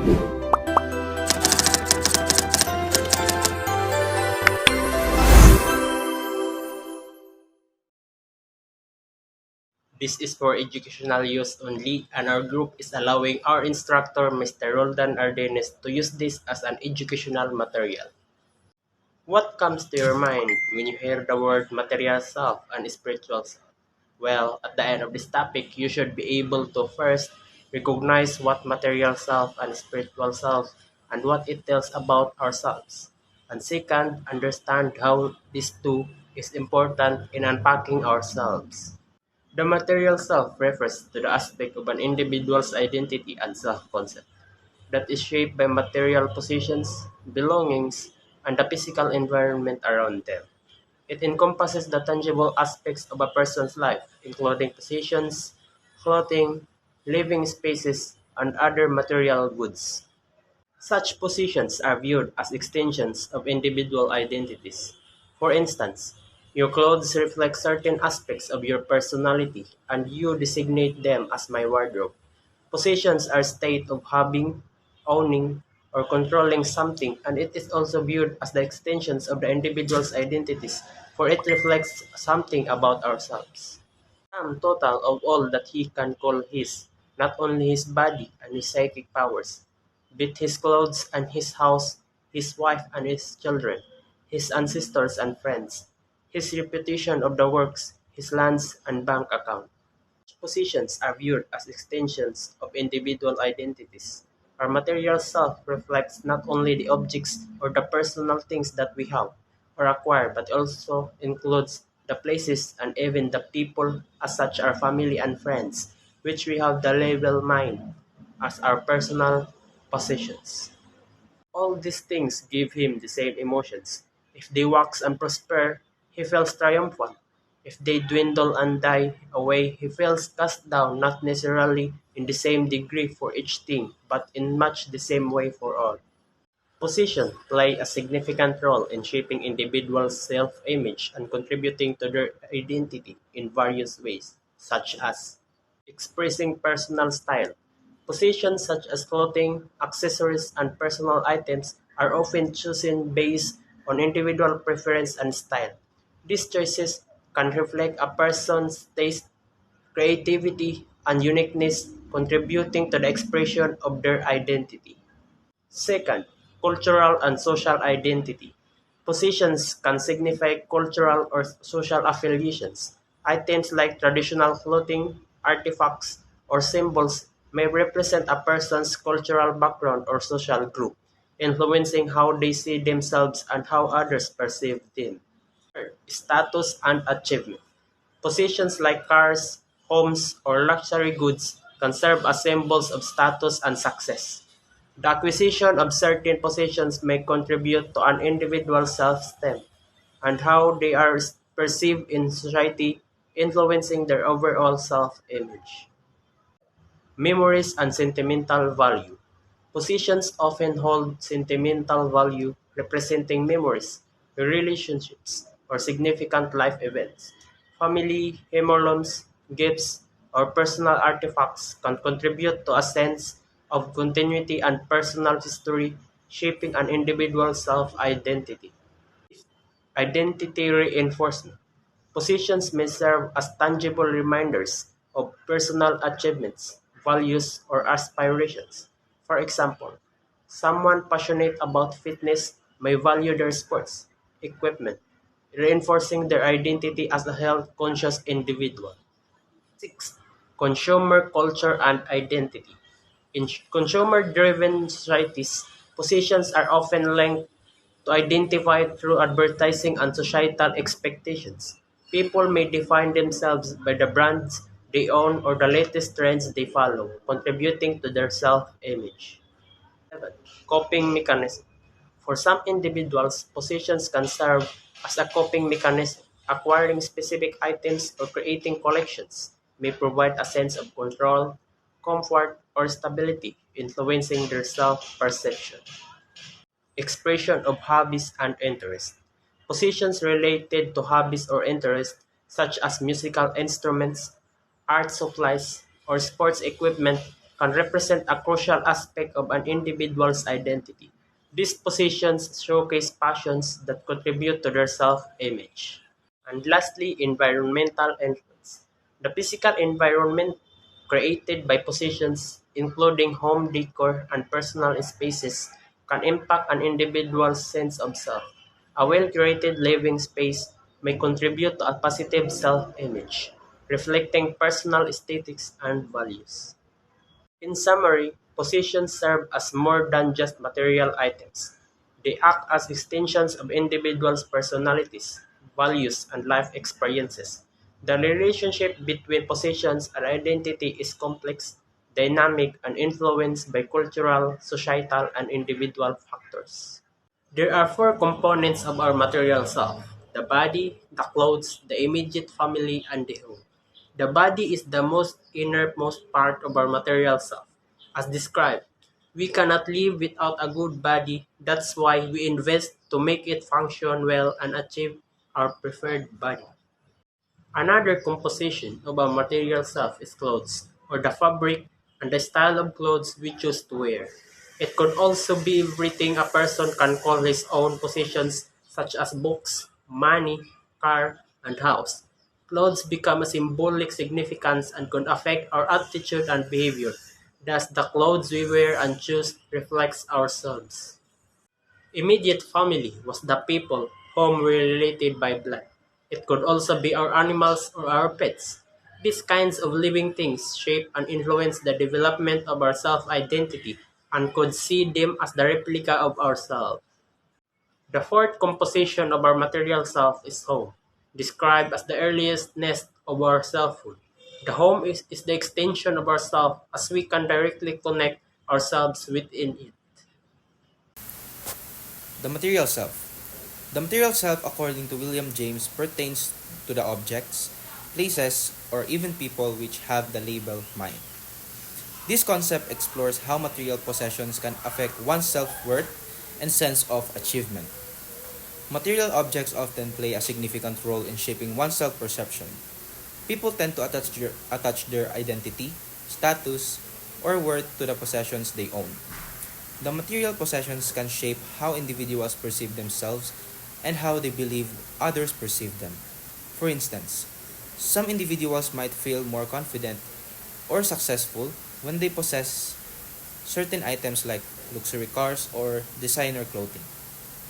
This is for educational use only, and our group is allowing our instructor, Mr. Roldan Ardenes, to use this as an educational material. What comes to your mind when you hear the word material self and spiritual self? Well, at the end of this topic, you should be able to first recognize what material self and spiritual self and what it tells about ourselves. And second, understand how these two is important in unpacking ourselves. The material self refers to the aspect of an individual's identity and self-concept that is shaped by material possessions, belongings, and the physical environment around them. It encompasses the tangible aspects of a person's life, including possessions, clothing, living spaces, and other material goods. Such possessions are viewed as extensions of individual identities. For instance, your clothes reflect certain aspects of your personality, and you designate them as my wardrobe. Possessions are state of having, owning, or controlling something, and it is also viewed as the extensions of the individual's identities, for it reflects something about ourselves. Sum total of all that he can call his, not only his body and his psychic powers, but his clothes and his house, his wife and his children, his ancestors and friends, his reputation of the works, his lands and bank account. Positions are viewed as extensions of individual identities. Our material self reflects not only the objects or the personal things that we have or acquire, but also includes the places and even the people, as such our family and friends, which we have the label mind as our personal possessions. All these things give him the same emotions. If they wax and prosper, he feels triumphant. If they dwindle and die away, he feels cast down, not necessarily in the same degree for each thing, but in much the same way for all. Position play a significant role in shaping individuals' self-image and contributing to their identity in various ways, such as expressing personal style. Possessions such as clothing, accessories, and personal items are often chosen based on individual preference and style. These choices can reflect a person's taste, creativity, and uniqueness, contributing to the expression of their identity. Second, cultural and social identity. Positions can signify cultural or social affiliations. Items like traditional clothing, artifacts, or symbols may represent a person's cultural background or social group, influencing how they see themselves and how others perceive them. Third, status and achievement. Possessions like cars, homes, or luxury goods can serve as symbols of status and success. The acquisition of certain possessions may contribute to an individual's self-esteem and how they are perceived in society, influencing their overall self-image. Memories and sentimental value. Possessions often hold sentimental value, representing memories, relationships, or significant life events. Family, heirlooms, gifts, or personal artifacts can contribute to a sense of continuity and personal history, shaping an individual's self-identity. Identity reinforcement. Possessions may serve as tangible reminders of personal achievements, values, or aspirations. For example, someone passionate about fitness may value their sports equipment, reinforcing their identity as a health-conscious individual. Six, consumer culture and identity. In consumer-driven societies, possessions are often linked to identify through advertising and societal expectations. People may define themselves by the brands they own or the latest trends they follow, contributing to their self-image. 7. Coping mechanism. For some individuals, possessions can serve as a coping mechanism. Acquiring specific items or creating collections may provide a sense of control, comfort, or stability, influencing their self-perception. Expression of hobbies and interests. Positions related to hobbies or interests, such as musical instruments, art supplies, or sports equipment, can represent a crucial aspect of an individual's identity. These positions showcase passions that contribute to their self-image. And lastly, environmental influence. The physical environment created by positions, including home decor and personal spaces, can impact an individual's sense of self. A well-curated living space may contribute to a positive self-image, reflecting personal aesthetics and values. In summary, possessions serve as more than just material items. They act as extensions of individuals' personalities, values, and life experiences. The relationship between possessions and identity is complex, dynamic, and influenced by cultural, societal, and individual factors. There are four components of our material self: the body, the clothes, the immediate family, and the home. The body is the most innermost part of our material self. As described, we cannot live without a good body. That's why we invest to make it function well and achieve our preferred body. Another composition of our material self is clothes, or the fabric and the style of clothes we choose to wear. It could also be everything a person can call his own possessions, such as books, money, car, and house. Clothes become a symbolic significance and can affect our attitude and behavior. Thus, the clothes we wear and choose reflects ourselves. Immediate family was the people whom we related by blood. It could also be our animals or our pets. These kinds of living things shape and influence the development of our self-identity and could see them as the replica of ourselves. The fourth composition of our material self is home, described as the earliest nest of our selfhood. The home is the extension of ourself as we can directly connect ourselves within it. The material self. The material self, according to William James, pertains to the objects, places, or even people which have the label mind. This concept explores how material possessions can affect one's self worth and sense of achievement. Material objects often play a significant role in shaping one's self perception. People tend to attach their identity, status, or worth to the possessions they own. The material possessions can shape how individuals perceive themselves and how they believe others perceive them. For instance, some individuals might feel more confident or successful when they possess certain items like luxury cars or designer clothing.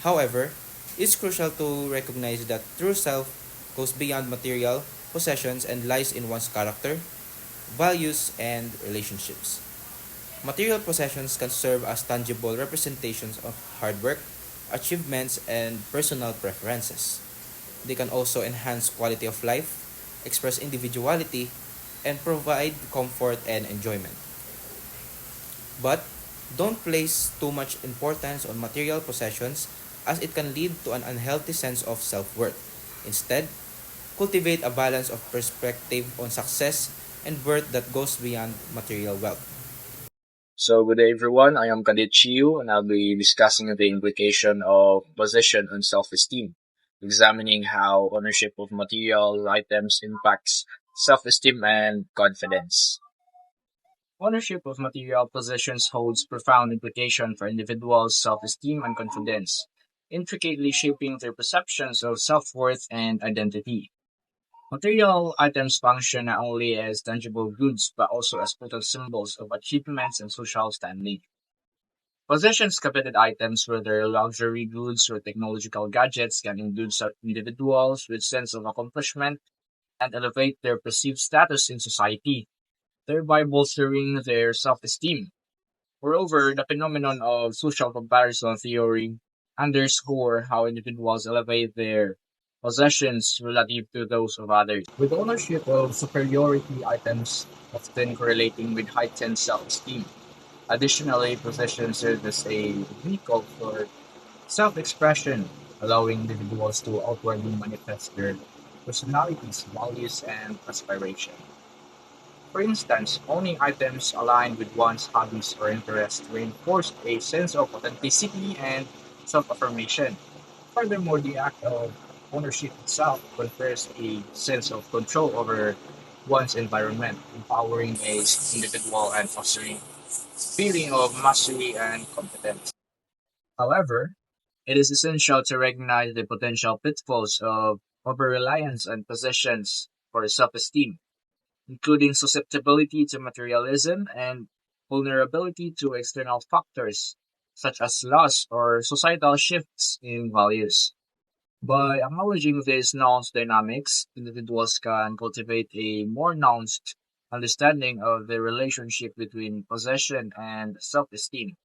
However, it's crucial to recognize that true self goes beyond material possessions and lies in one's character, values, and relationships. Material possessions can serve as tangible representations of hard work, achievements, and personal preferences. They can also enhance quality of life, express individuality, and provide comfort and enjoyment. But don't place too much importance on material possessions as it can lead to an unhealthy sense of self worth. Instead, cultivate a balance of perspective on success and worth that goes beyond material wealth. So, good day everyone. I am Kandit Chiu and I'll be discussing the implication of possession on self-esteem, examining how ownership of material items impacts self-esteem and confidence. Ownership of material possessions holds profound implication for individuals' self-esteem and confidence, intricately shaping their perceptions of self-worth and identity. Material items function not only as tangible goods but also as total symbols of achievements and social standing. Possessions coveted items, whether luxury goods or technological gadgets, can induce individuals with sense of accomplishment and elevate their perceived status in society, thereby bolstering their self-esteem. Moreover, the phenomenon of social comparison theory underscore how individuals elevate their possessions relative to those of others, with ownership of superiority items often correlating with heightened self-esteem. Additionally, possessions serve as a vehicle for self-expression, allowing individuals to outwardly manifest their personalities, values, and aspirations. For instance, owning items aligned with one's hobbies or interests reinforce a sense of authenticity and self-affirmation. Furthermore, the act of ownership itself confers a sense of control over one's environment, empowering a individual and fostering feeling of mastery and competence. However, it is essential to recognize the potential pitfalls of over-reliance on possessions for self-esteem, including susceptibility to materialism and vulnerability to external factors such as loss or societal shifts in values. By acknowledging these nuanced dynamics, individuals can cultivate a more nuanced understanding of the relationship between possession and self-esteem,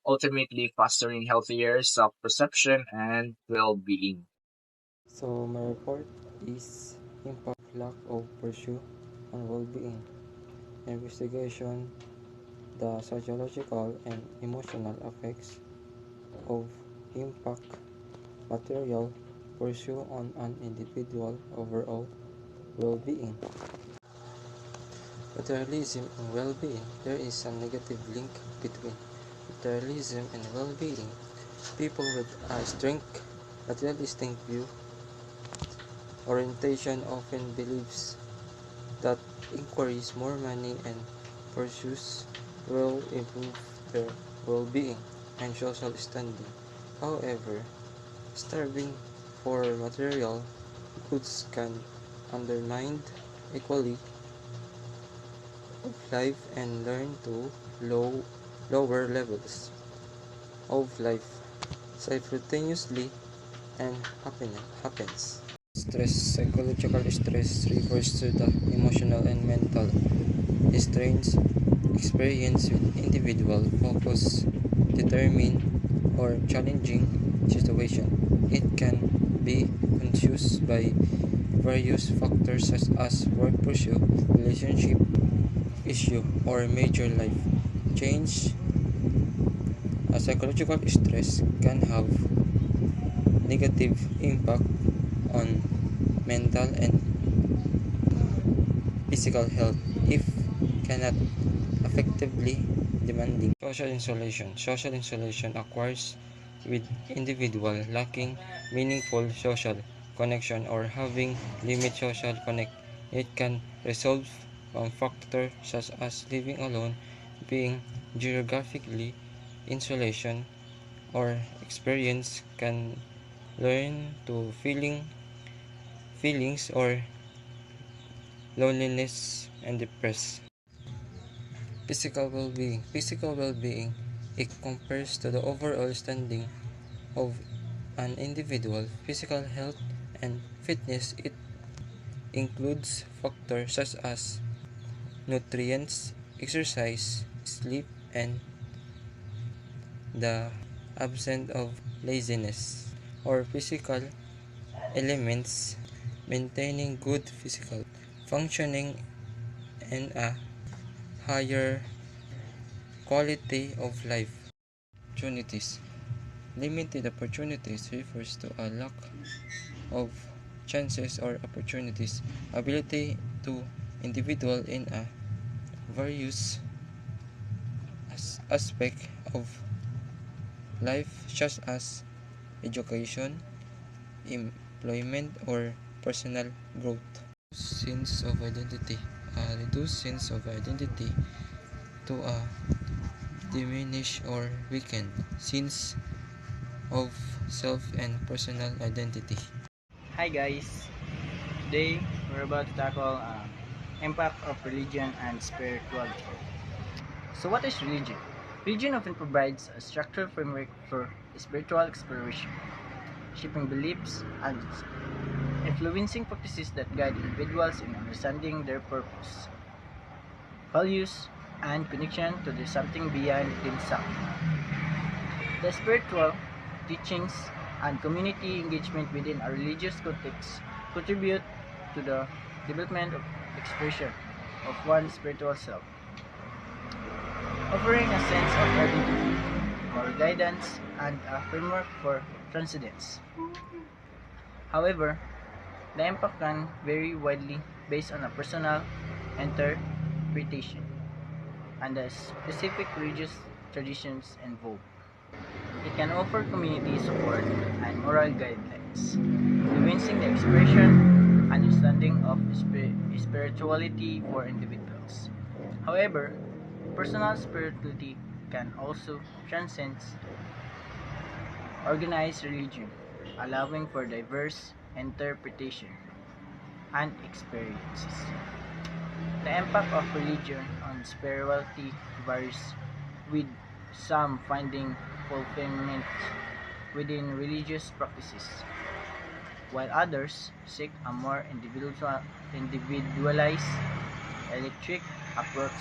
ultimately fostering healthier self-perception and well-being. So my report is impact lack of pursuit on well-being. Investigation the psychological and emotional effects of impact material pursuit on an individual overall well-being. Materialism and well-being. There is a negative link between materialism and well-being. People with a strength materialistic view orientation often believes that inquiries more money and pursuits will improve their well-being and social standing. However, starving for material goods can undermine equality of life and learn to lower levels of life simultaneously and happens. Stress psychological stress refers to the emotional and mental strains experienced with individual focus determine or challenging situation. It can be confused by various factors such as work pursuit, relationship issue, or major life change. A psychological stress can have negative impact on mental and physical health if cannot effectively demanding. Social isolation occurs with individual lacking meaningful social connection or having limited social connect. It can result from factors such as living alone, being geographically insulation, or experience can learn to feelings or loneliness and depressed. Physical well-being, it compares to the overall standing of an individual physical health and fitness. It includes factors such as nutrients, exercise, sleep, and the absence of laziness or physical elements, maintaining good physical functioning and a higher quality of life. Opportunities. Limited opportunities refers to a lack of chances or opportunities. Ability to individual in a various aspect of life such as education, employment, or personal growth. Sense of identity. A reduced sense of identity to a diminished or weakened sense of self and personal identity. Hi guys, today we're about to tackle impact of religion and spirituality. So what is religion? Religion often provides a structured framework for spiritual exploration, shaping beliefs and influencing practices that guide individuals in understanding their purpose, values, and connection to the something beyond themselves. The spiritual teachings and community engagement within a religious context contribute to the development of expression of one's spiritual self, offering a sense of identity, moral guidance, and a framework for transcendence. However, the impact can vary widely based on a personal interpretation and the specific religious traditions involved. It can offer community support and moral guidelines, influencing the expression understanding of spirituality for individuals. However, personal spirituality can also transcend organized religion, allowing for diverse interpretation and experiences. The impact of religion on spirituality varies, with some finding fulfillment within religious practices, while others seek a more individualized, electric approach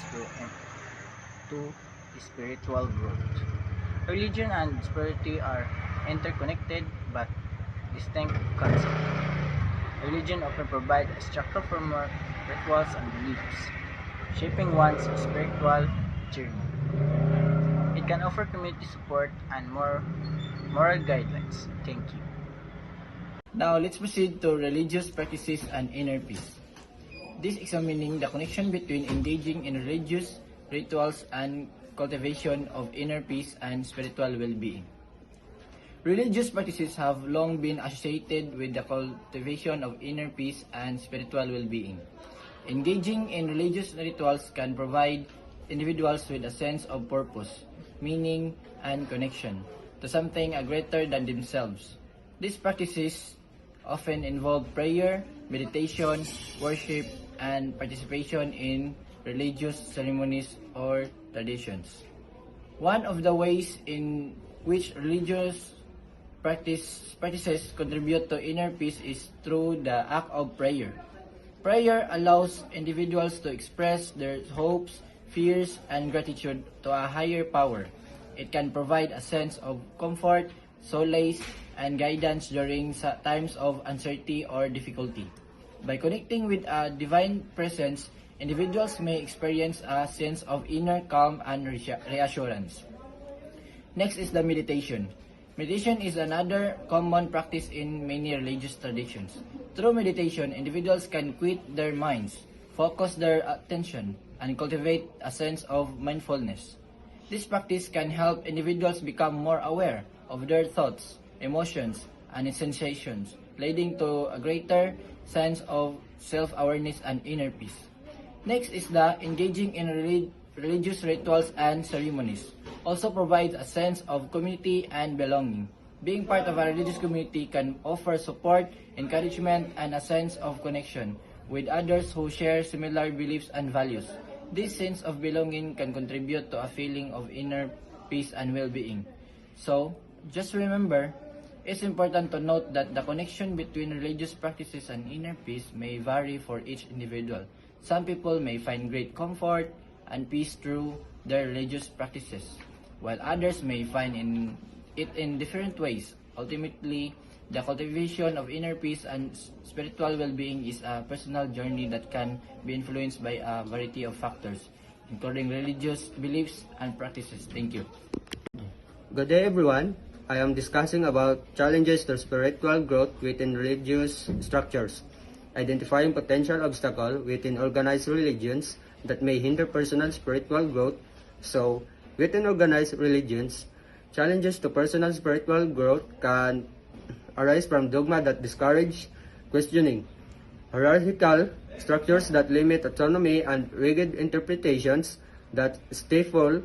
to spiritual growth. Religion and spirituality are interconnected but distinct concepts. Religion often provides a structure for more rituals and beliefs, shaping one's spiritual journey. It can offer community support and more moral guidelines. Thank you. Now let's proceed to religious practices and inner peace. This examining the connection between engaging in religious rituals and cultivation of inner peace and spiritual well-being. Religious practices have long been associated with the cultivation of inner peace and spiritual well-being. Engaging in religious rituals can provide individuals with a sense of purpose, meaning, and connection to something greater than themselves. These practices often involve prayer, meditation, worship, and participation in religious ceremonies or traditions. One of the ways in which religious practices contribute to inner peace is through the act of prayer. Prayer allows individuals to express their hopes, fears, and gratitude to a higher power. It can provide a sense of comfort, solace, and guidance during times of uncertainty or difficulty. By connecting with a divine presence, individuals may experience a sense of inner calm and reassurance. Next is the meditation. Meditation is another common practice in many religious traditions. Through meditation, individuals can quiet their minds, focus their attention, and cultivate a sense of mindfulness. This practice can help individuals become more aware of their thoughts, emotions, and sensations, leading to a greater sense of self-awareness and inner peace. Next is the engaging in religious rituals and ceremonies. Also provides a sense of community and belonging. Being part of a religious community can offer support, encouragement, and a sense of connection with others who share similar beliefs and values. This sense of belonging can contribute to a feeling of inner peace and well-being. So, just remember, it's important to note that the connection between religious practices and inner peace may vary for each individual. Some people may find great comfort and peace through their religious practices, while others may find it in different ways. Ultimately, the cultivation of inner peace and spiritual well-being is a personal journey that can be influenced by a variety of factors, including religious beliefs and practices. Thank you. Good day, everyone. I am discussing about challenges to spiritual growth within religious structures, identifying potential obstacles within organized religions that may hinder personal spiritual growth. So, within organized religions, challenges to personal spiritual growth can arise from dogma that discourage questioning, hierarchical structures that limit autonomy, and rigid interpretations that stifle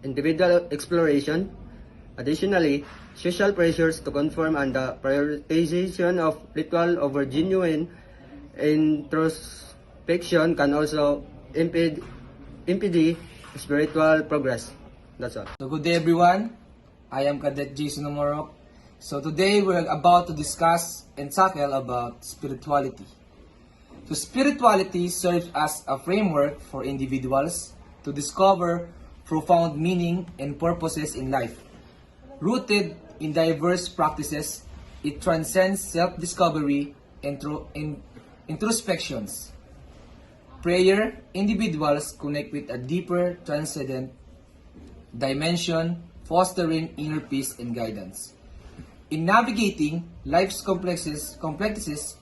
individual exploration. Additionally, social pressures to conform and the prioritization of ritual over genuine introspection can also impede spiritual progress. That's all. So good day everyone, I am Cadet Jason Omorok. So today we're about to discuss and tackle about spirituality. So spirituality serves as a framework for individuals to discover profound meaning and purposes in life. Rooted in diverse practices, it transcends self-discovery and introspections. Prayer, individuals connect with a deeper transcendent dimension, fostering inner peace and guidance. In navigating life's complexities,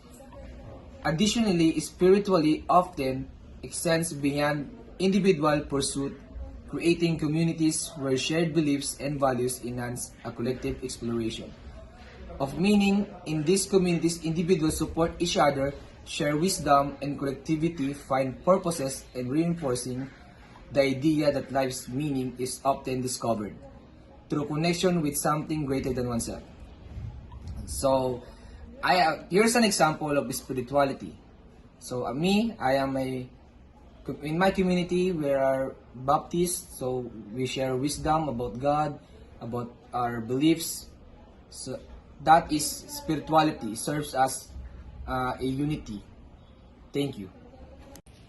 additionally, spiritually often extends beyond individual pursuit, creating communities where shared beliefs and values enhance a collective exploration. of meaning. In these communities, individuals support each other, share wisdom, and collectivity find purposes, and reinforcing the idea that life's meaning is often discovered through connection with something greater than oneself. So, here's an example of spirituality. So, in my community, we are Baptists, so we share wisdom about God, about our beliefs. So, that is spirituality, serves as a unity. Thank you.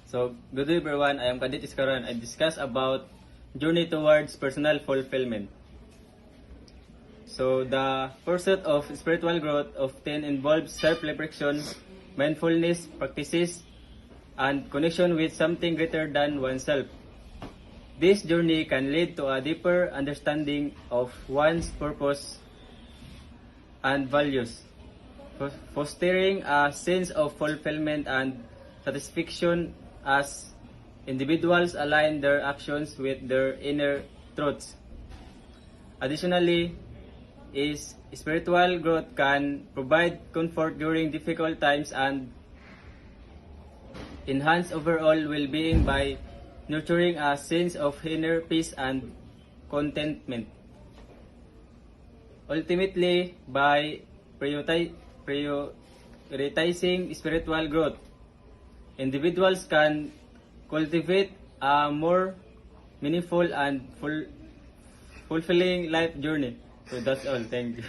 So, good day everyone. I am Kadit Iskaran. I discuss about journey towards personal fulfillment. So, the pursuit of spiritual growth often involves self-reflection, mindfulness practices, and connection with something greater than oneself. This journey can lead to a deeper understanding of one's purpose and values, fostering a sense of fulfillment and satisfaction as individuals align their actions with their inner truths. Additionally, spiritual growth can provide comfort during difficult times and enhance overall well-being by nurturing a sense of inner peace and contentment. Ultimately, by prioritizing spiritual growth, individuals can cultivate a more meaningful and fulfilling life journey. So that's all. Thank you.